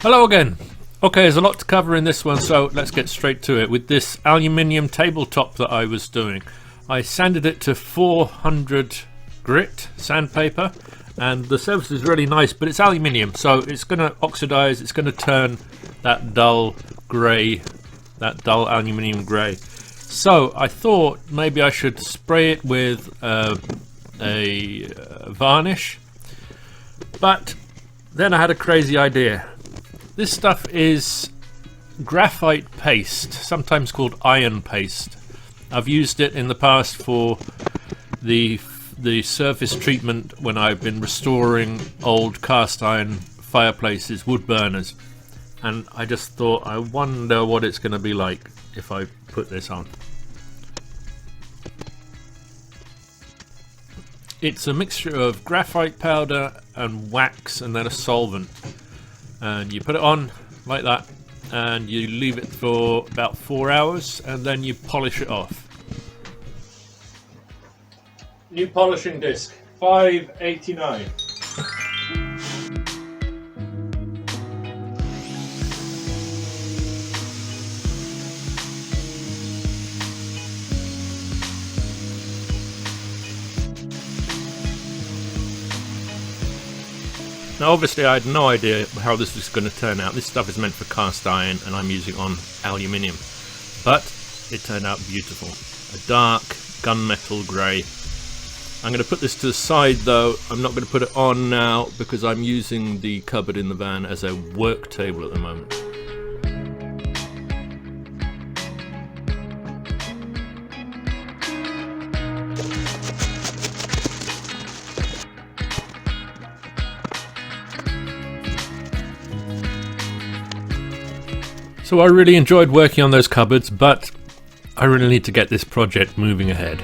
Hello again. Okay, there's a lot to cover in this one, so let's get straight to it. With this aluminium tabletop that I was doing, I sanded it to 400 grit sandpaper, and the surface is really nice, but it's aluminium, so it's going to oxidize, it's going to turn that dull grey, that dull aluminium grey. So I thought maybe I should spray it with a varnish, but then I had a crazy idea. This stuff is graphite paste, sometimes called iron paste. I've used it in the past for the surface treatment when I've been restoring old cast iron fireplaces, wood burners. And I just thought, I wonder what it's going to be like if I put this on. It's a mixture of graphite powder and wax and then a solvent. And you put it on like that and you leave it for about 4 hours and then you polish it off. New polishing disc, $5.89. Now obviously I had no idea how this was going to turn out. This stuff is meant for cast iron and I'm using on aluminium. But it turned out beautiful. A dark gunmetal grey. I'm going to put this to the side though. I'm not going to put it on now because I'm using the cupboard in the van as a work table at the moment. So I really enjoyed working on those cupboards, but I really need to get this project moving ahead.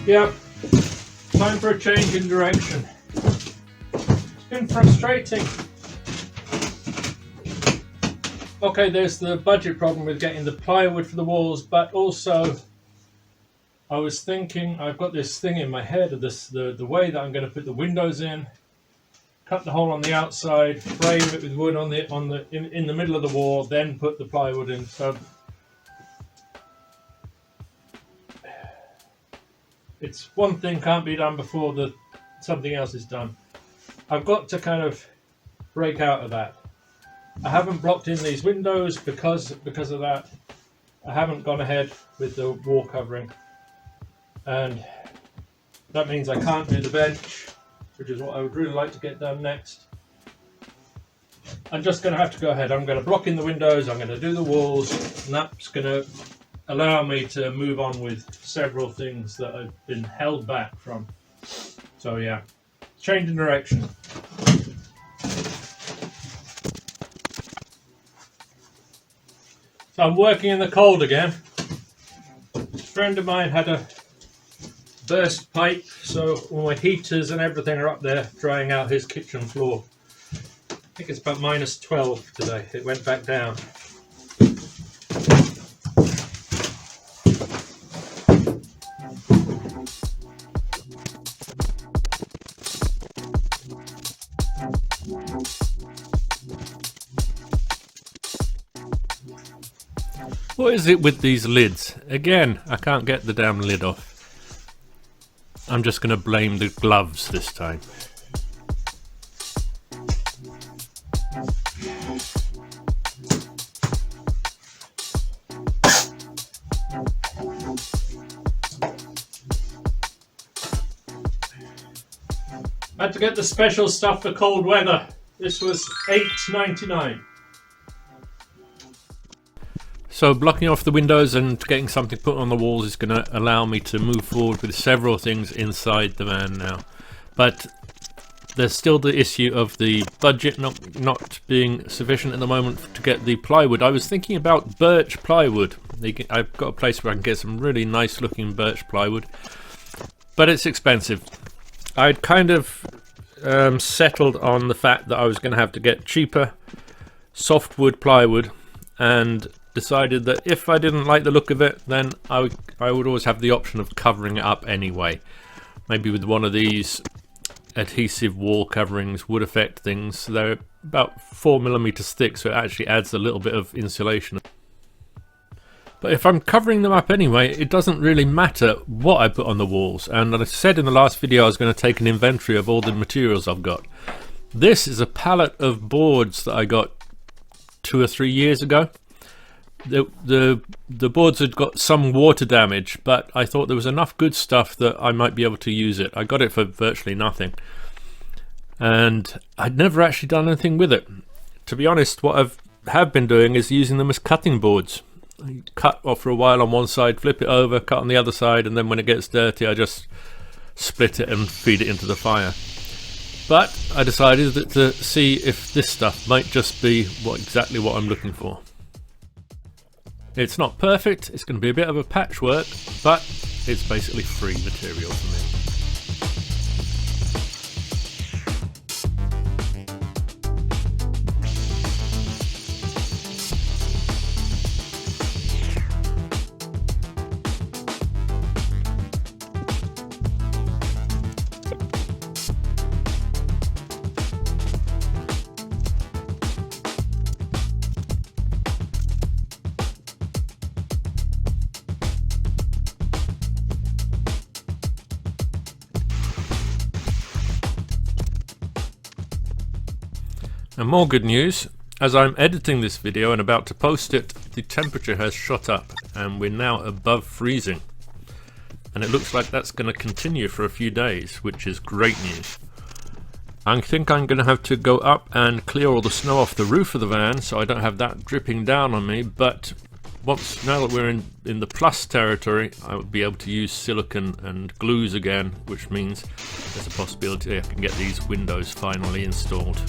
Yep, time for a change in direction. It's been frustrating. Okay, there's the budget problem with getting the plywood for the walls, but also I was thinking, I've got this thing in my head of this, the way that I'm going to put the windows in. Cut the hole on the outside, frame it with wood in the middle of the wall, then put the plywood in. So it's one thing can't be done before something else is done. I've got to kind of break out of that. I haven't blocked in these windows because of that. I haven't gone ahead with the wall covering, and that means I can't do the bench, which is what I would really like to get done next. I'm just going to have to go ahead. I'm going to block in the windows, I'm going to do the walls, and that's going to allow me to move on with several things that have been held back from. So yeah, change in direction. So I'm working in the cold again. A friend of mine had a burst pipe, so all my heaters and everything are up there drying out his kitchen floor. I think it's about -12 today. It went back down. What is it with these lids? Again, I can't get the damn lid off. I'm just going to blame the gloves this time. I had to get the special stuff for cold weather. This was $8.99. So blocking off the windows and getting something put on the walls is going to allow me to move forward with several things inside the van now. But there's still the issue of the budget not being sufficient at the moment to get the plywood. I was thinking about birch plywood. I've got a place where I can get some really nice looking birch plywood, but it's expensive. I'd kind of settled on the fact that I was going to have to get cheaper softwood plywood, and decided that if I didn't like the look of it, then I would always have the option of covering it up anyway. maybe with one of these adhesive wall coverings, wood effect things. They're about 4mm thick, so it actually adds a little bit of insulation. But if I'm covering them up anyway, it doesn't really matter what I put on the walls. And I said in the last video I was going to take an inventory of all the materials I've got. This is a pallet of boards that I got 2 or 3 years ago. The boards had got some water damage, but I thought there was enough good stuff that I might be able to use it. I got it for virtually nothing, and I'd never actually done anything with it. To be honest, what I have been doing is using them as cutting boards. I cut off for a while on one side, flip it over, cut on the other side, and then when it gets dirty I just split it and feed it into the fire. But I decided that to see if this stuff might just be exactly what I'm looking for. It's not perfect, it's going to be a bit of a patchwork, but it's basically free material for me. And more good news, as I'm editing this video and about to post it, the temperature has shot up and we're now above freezing. And it looks like that's going to continue for a few days, which is great news. I think I'm going to have to go up and clear all the snow off the roof of the van so I don't have that dripping down on me, but now that we're in the plus territory, I will be able to use silicone and glues again, which means there's a possibility I can get these windows finally installed.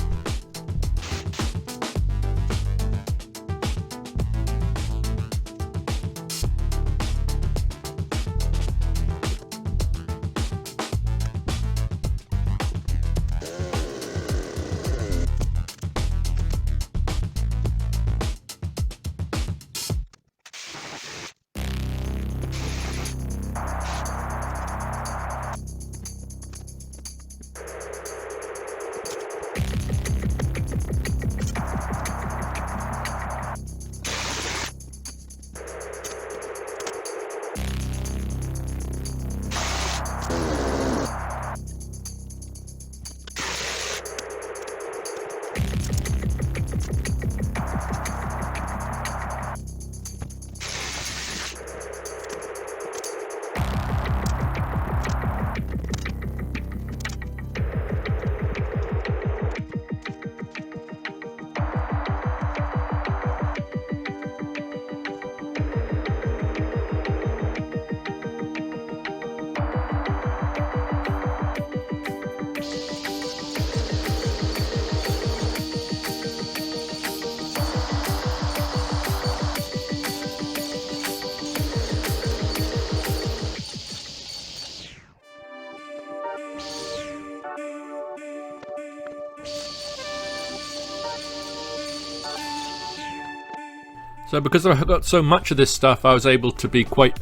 So because I got so much of this stuff, I was able to be quite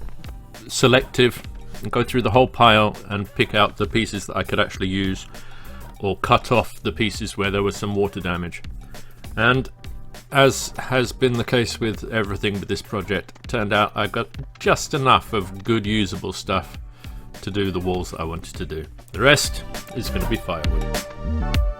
selective and go through the whole pile and pick out the pieces that I could actually use, or cut off the pieces where there was some water damage. And as has been the case with everything with this project, turned out I got just enough of good usable stuff to do the walls that I wanted to do. The rest is going to be firewood.